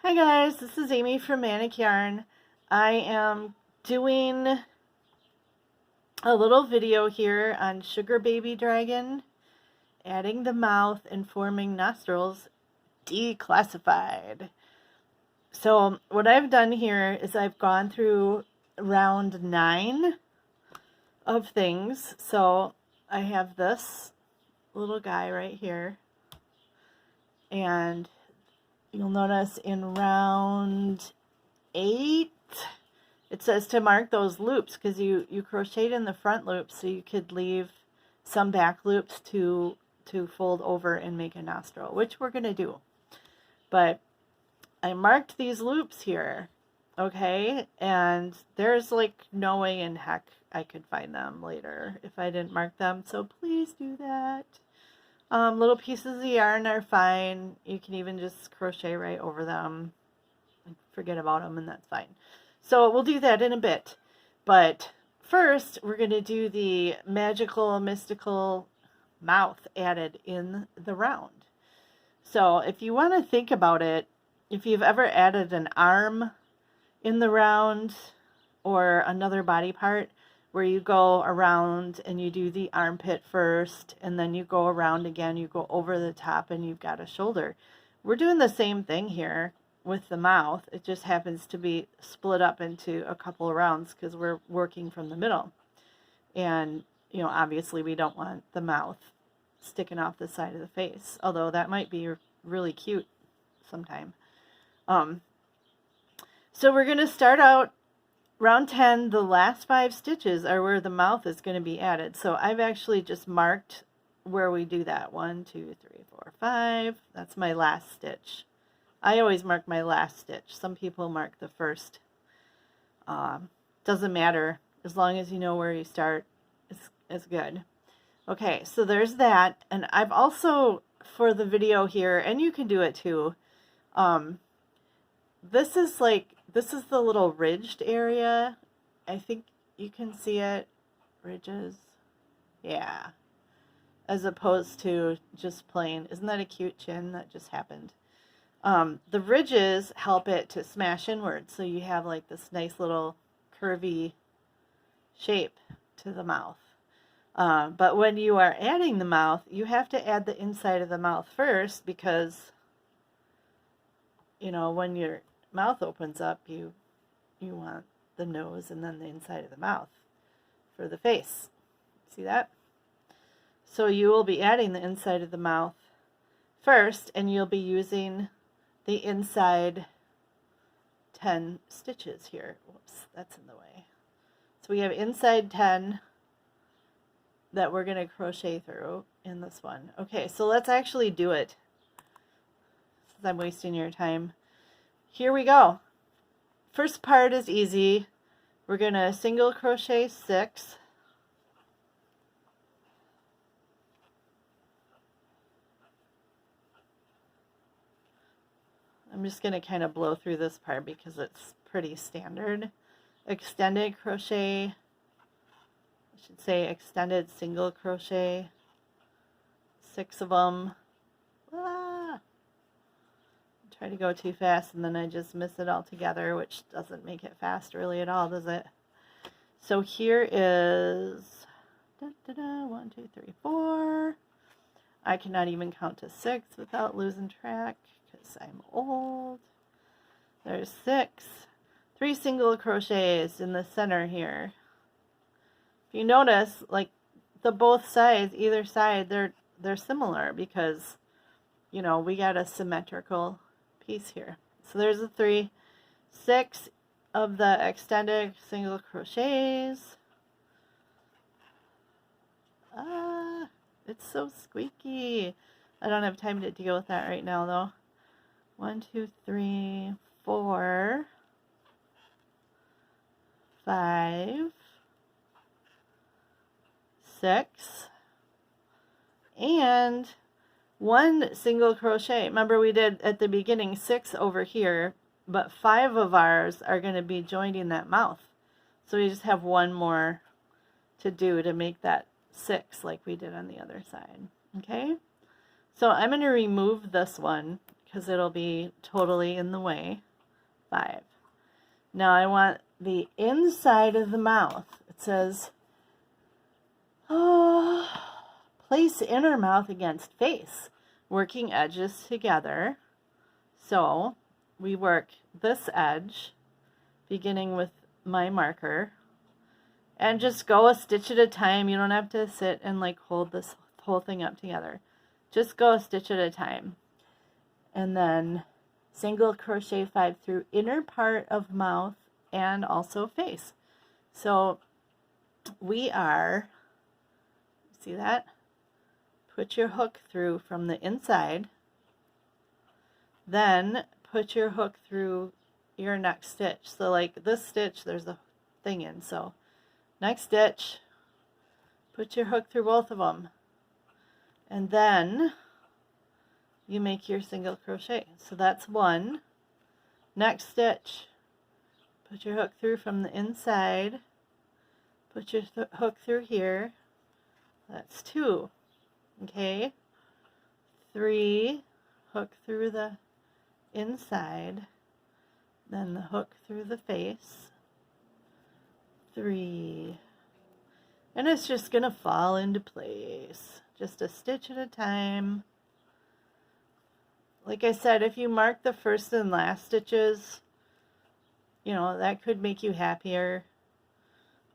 Hi guys, this is Amy from Manic Yarn. I am doing a little video here on Sugar Baby Dragon, adding the mouth and forming nostrils, declassified. So what I've done here is I've gone through round 9 of things. So I have this little guy right here, and you'll notice in round 8 it says to mark those loops because you crocheted in the front loops, so you could leave some back loops to fold over and make a nostril, which we're going to do. But I marked these loops here, okay, and there's like no way in heck I could find them later if I didn't mark them, so please do that. Little pieces of yarn are fine. You can even just crochet right over them, forget about them, and that's fine. So we'll do that in a bit. But first, we're going to do the magical, mystical mouth added in the round. So if you want to think about it, if you've ever added an arm in the round or another body part, where you go around and you do the armpit first, and then you go around again, you go over the top, and you've got a shoulder. We're doing the same thing here with the mouth. It just happens to be split up into a couple of rounds because we're working from the middle. And, you know, obviously we don't want the mouth sticking off the side of the face, although that might be really cute sometime. So we're going to start out round 10. The last 5 stitches are where the mouth is going to be added. So I've actually just marked where we do that. 1, 2, 3, 4, 5. That's my last stitch. I always mark my last stitch. Some people mark the first. Doesn't matter. As long as you know where you start, it's good. Okay, so there's that. And I've also, for the video here, and you can do it too, this is the little ridged area. I think you can see it. Ridges. Yeah. As opposed to just plain. Isn't that a cute chin that just happened? The ridges help it to smash inward, so you have like this nice little curvy shape to the mouth. But when you are adding the mouth, you have to add the inside of the mouth first, because, you know, when your mouth opens up, you want the nose and then the inside of the mouth for the face. See that? So you will be adding the inside of the mouth first, and you'll be using the inside 10 stitches here. Whoops, that's in the way. So we have inside 10 that we're going to crochet through in this one. Okay, so let's actually do it, since I'm wasting your time. Here we go. First part is easy. We're going to single crochet 6. I'm just going to kind of blow through this part because it's pretty standard. Extended crochet, I should say extended single crochet, 6 of them. Try to go too fast and then I just miss it all together, which doesn't make it fast really at all, does it? So here is 1, 2, 3, 4. I cannot even count to 6 without losing track because I'm old. There's 6. 3 single crochets in the center here. If you notice, like the both sides, either side, they're similar because, you know, we got a symmetrical piece here. So there's the 3. 6 of the extended single crochets. It's so squeaky. I don't have time to deal with that right now though. 1, 2, 3, 4, 5, 6, and 1 single crochet. Remember we did at the beginning 6 over here, but 5 of ours are going to be joining that mouth. So we just have 1 more to do to make that 6 like we did on the other side. Okay? So I'm going to remove this one because it'll be totally in the way. 5. Now I want the inside of the mouth. It says, oh, place inner mouth against face, working edges together. So we work this edge, beginning with my marker, and just go a stitch at a time. You don't have to sit and like hold this whole thing up together. Just go a stitch at a time. And then single crochet 5 through inner part of mouth and also face. So we are, see that? Put your hook through from the inside. Then put your hook through your next stitch. So like this stitch, there's a thing in. So next stitch, put your hook through both of them. And then you make your single crochet. So that's 1. Next stitch, put your hook through from the inside. Put your hook through here. That's 2. Okay. 3, hook through the inside. Then the hook through the face. 3. And it's just going to fall into place. Just a stitch at a time. Like I said, if you mark the first and last stitches, you know, that could make you happier.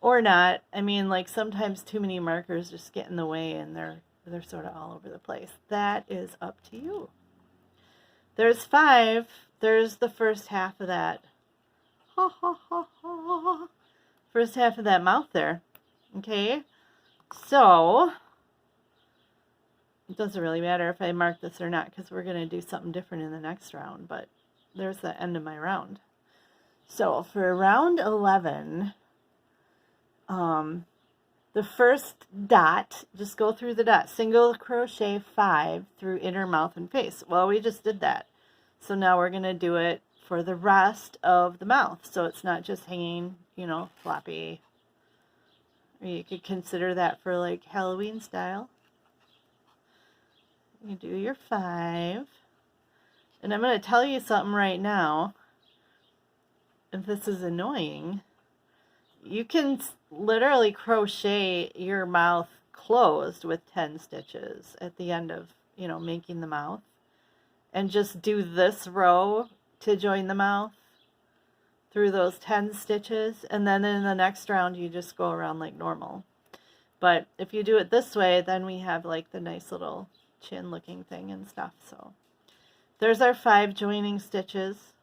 Or not. I mean, like sometimes too many markers just get in the way and they're sort of all over the place. That is up to you. There's 5. There's the first half of that. Ha ha ha ha. First half of that mouth there. Okay. So it doesn't really matter if I mark this or not because we're going to do something different in the next round. But there's the end of my round. So for round 11, the first dot, just go through the dot, single crochet 5 through inner mouth and face. Well, we just did that. So now we're going to do it for the rest of the mouth. So it's not just hanging, you know, floppy. Or you could consider that for like Halloween style. You do your 5. And I'm going to tell you something right now. If this is annoying, you can literally crochet your mouth closed with 10 stitches at the end of, you know, making the mouth. And just do this row to join the mouth through those 10 stitches. And then in the next round, you just go around like normal. But if you do it this way, then we have like the nice little chin looking thing and stuff. So there's our 5 joining stitches.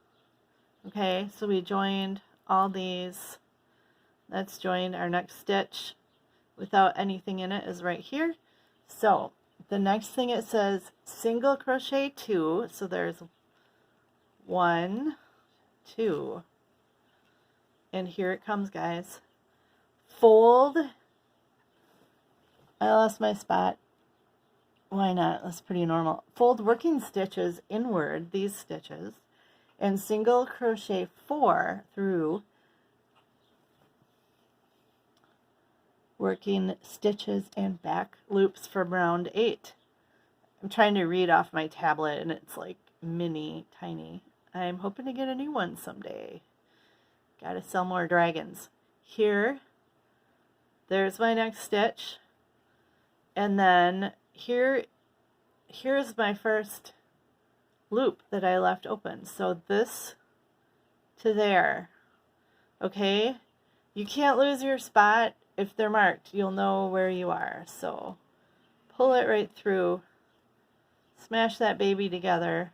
Okay, so we joined all these. Let's join our next stitch without anything in it is right here. So the next thing it says single crochet 2. So there's 1, 2. And here it comes, guys. Fold. I lost my spot. Why not? That's pretty normal. Fold working stitches inward, these stitches, and single crochet 4 through working stitches and back loops from round 8. I'm trying to read off my tablet and it's like mini tiny. I'm hoping to get a new one someday. Gotta sell more dragons. Here, there's my next stitch. And then here's my first loop that I left open. So this to there. Okay? You can't lose your spot. If they're marked, you'll know where you are. So pull it right through. Smash that baby together.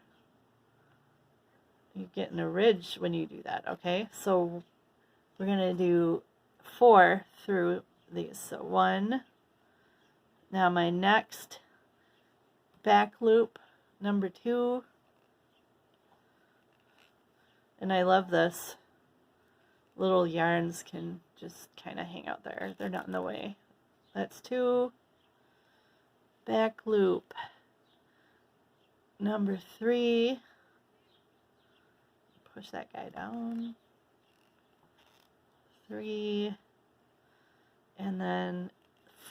You get in a ridge when you do that, okay? So we're going to do 4 through these. So 1. Now my next back loop, number 2. And I love this. Little yarns can just kind of hang out there. They're not in the way. That's 2. Back loop. Number 3. Push that guy down. 3. And then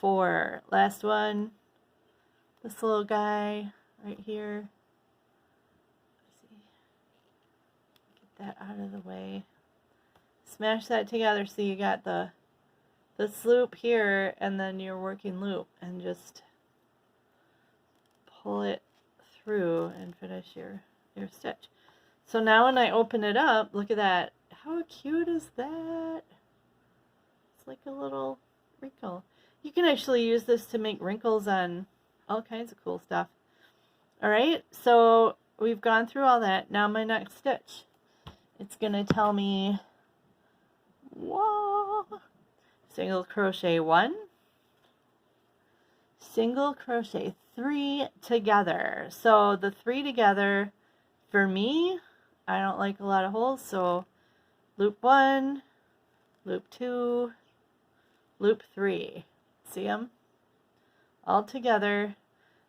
4. Last one. This little guy right here. that out of the way. Smash that together so you got this loop here and then your working loop, and just pull it through and finish your stitch. So now when I open it up, look at that. How cute is that? It's like a little wrinkle. You can actually use this to make wrinkles on all kinds of cool stuff. Alright, so we've gone through all that. Now my next stitch. It's going to tell me, whoa, single crochet 1, single crochet 3 together. So the 3 together, for me, I don't like a lot of holes, so loop 1, loop 2, loop 3. See them? All together.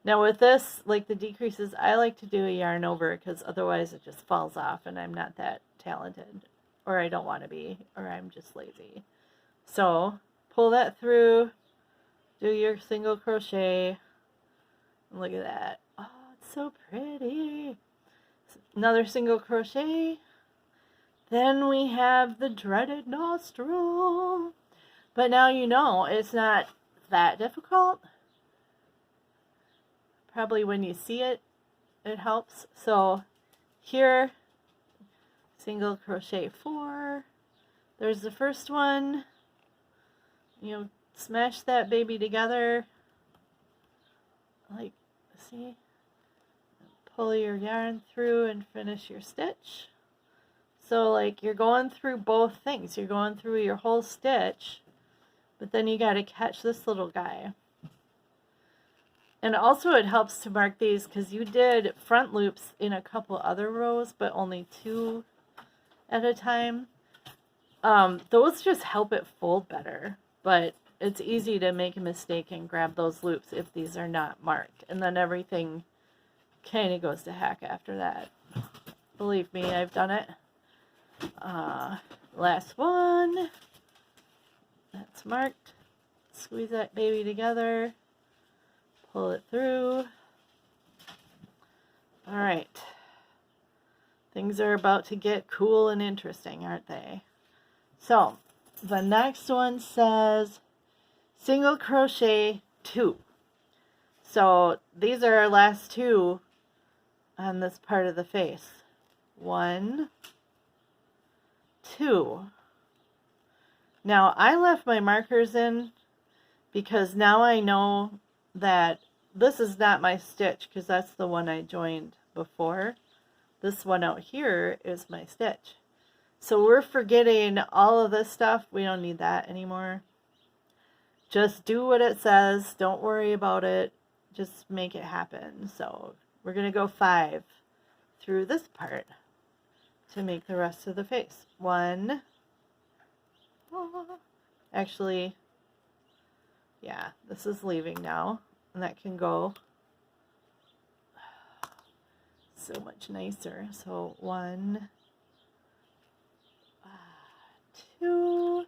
Now with this, like the decreases, I like to do a yarn over because otherwise it just falls off and I'm not that talented, or I don't want to be, or I'm just lazy. So pull that through, do your single crochet, and look at that. Oh, it's so pretty. Another single crochet. Then we have the dreaded nostril. But now you know it's not that difficult. Probably when you see it, it helps. So here, single crochet 4. There's the first one. You smash that baby together. Like, see? Pull your yarn through and finish your stitch. So like you're going through both things. You're going through your whole stitch, but then you got to catch this little guy. And also it helps to mark these because you did front loops in a couple other rows, but only 2 at a time. Those just help it fold better, but it's easy to make a mistake and grab those loops if these are not marked. And then everything kind of goes to heck after that. Believe me, I've done it. Last one. That's marked. Squeeze that baby together. Pull it through. Alright. Things are about to get cool and interesting, aren't they? So, the next one says single crochet 2. So, these are our last 2 on this part of the face. 1, 2. Now, I left my markers in because now I know that this is not my stitch because that's the one I joined before. This one out here is my stitch. So we're forgetting all of this stuff. We don't need that anymore. Just do what it says. Don't worry about it. Just make it happen. So we're going to go 5 through this part to make the rest of the face. 1. Actually, yeah, this is leaving now. And that can go so much nicer. So 1, 2,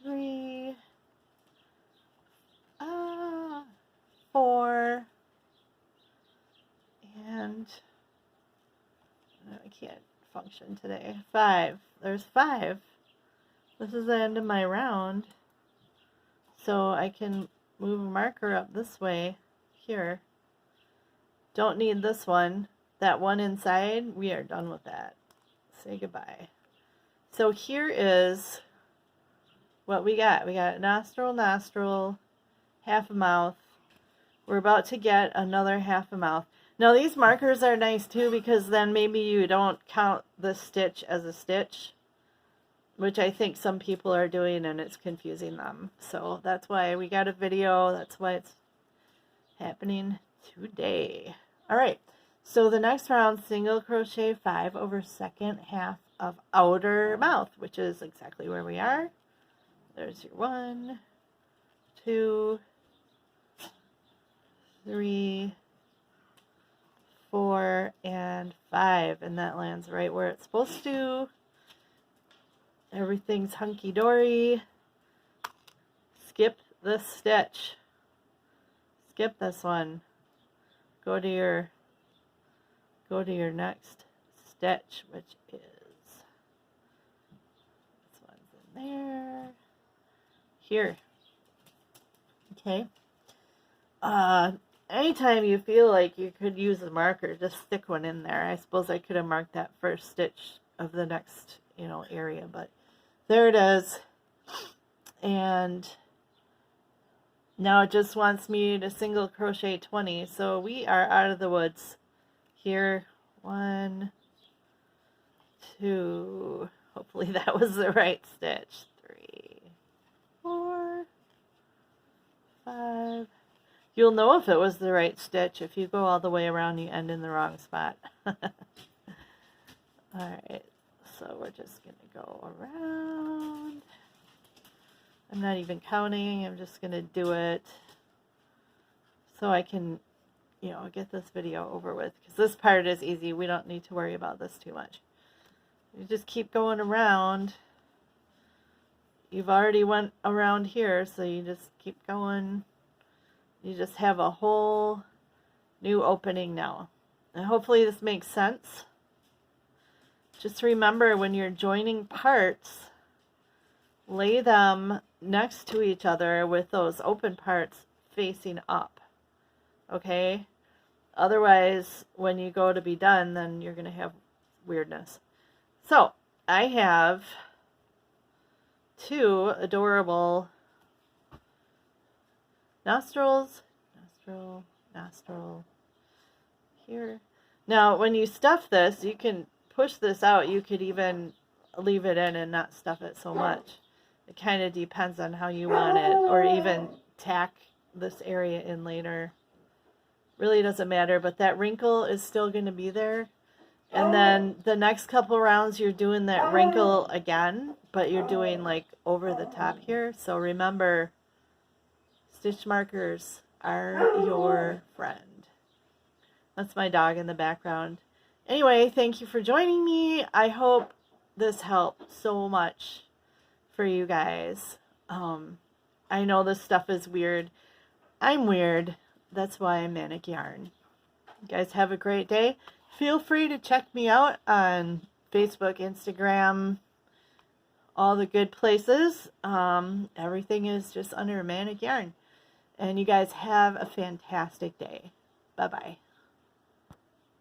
3, 4, and I can't function today. 5. There's 5. This is the end of my round. So I can move a marker up this way here. Don't need this one. That one inside, we are done with that. Say goodbye. So here is what we got. We got nostril, nostril, half a mouth. We're about to get another half a mouth. Now these markers are nice too because then maybe you don't count the stitch as a stitch, which I think some people are doing and it's confusing them. So that's why we got a video. That's why it's happening today. Alright, so the next round, single crochet 5 over second half of outer mouth, which is exactly where we are. There's your 1, 2, 3, 4, and 5, and that lands right where it's supposed to. Everything's hunky-dory. Skip this stitch. Skip this one. Go to your next stitch, which is this one's in there, here. Okay. Anytime you feel like you could use a marker, just stick one in there. I suppose I could have marked that first stitch of the next, area, but there it is. And now it just wants me to single crochet 20, so we are out of the woods. Here, 1, 2, hopefully that was the right stitch, 3, 4, 5. You'll know if it was the right stitch. If you go all the way around, you end in the wrong spot. Alright, so we're just going to go around. I'm not even counting. I'm just going to do it so I can, get this video over with. Because this part is easy. We don't need to worry about this too much. You just keep going around. You've already went around here, so you just keep going. You just have a whole new opening now. And hopefully this makes sense. Just remember, when you're joining parts, lay them next to each other with those open parts facing up. Okay? Otherwise, when you go to be done, then you're going to have weirdness. So, I have 2 adorable nostrils, nostril, here. Now, when you stuff this, you can push this out. You could even leave it in and not stuff it so much. It kind of depends on how you want it, or even tack this area in later. Really doesn't matter, but that wrinkle is still going to be there. And then the next couple rounds, you're doing that wrinkle again, but you're doing like over the top here. So remember, stitch markers are your friend. That's my dog in the background. Anyway, thank you for joining me. I hope this helped so much for you guys. I know this stuff is weird. I'm weird. That's why I'm Manic Yarn. You guys have a great day. Feel free to check me out on Facebook, Instagram, all the good places. Everything is just under Manic Yarn. And you guys have a fantastic day. Bye-bye.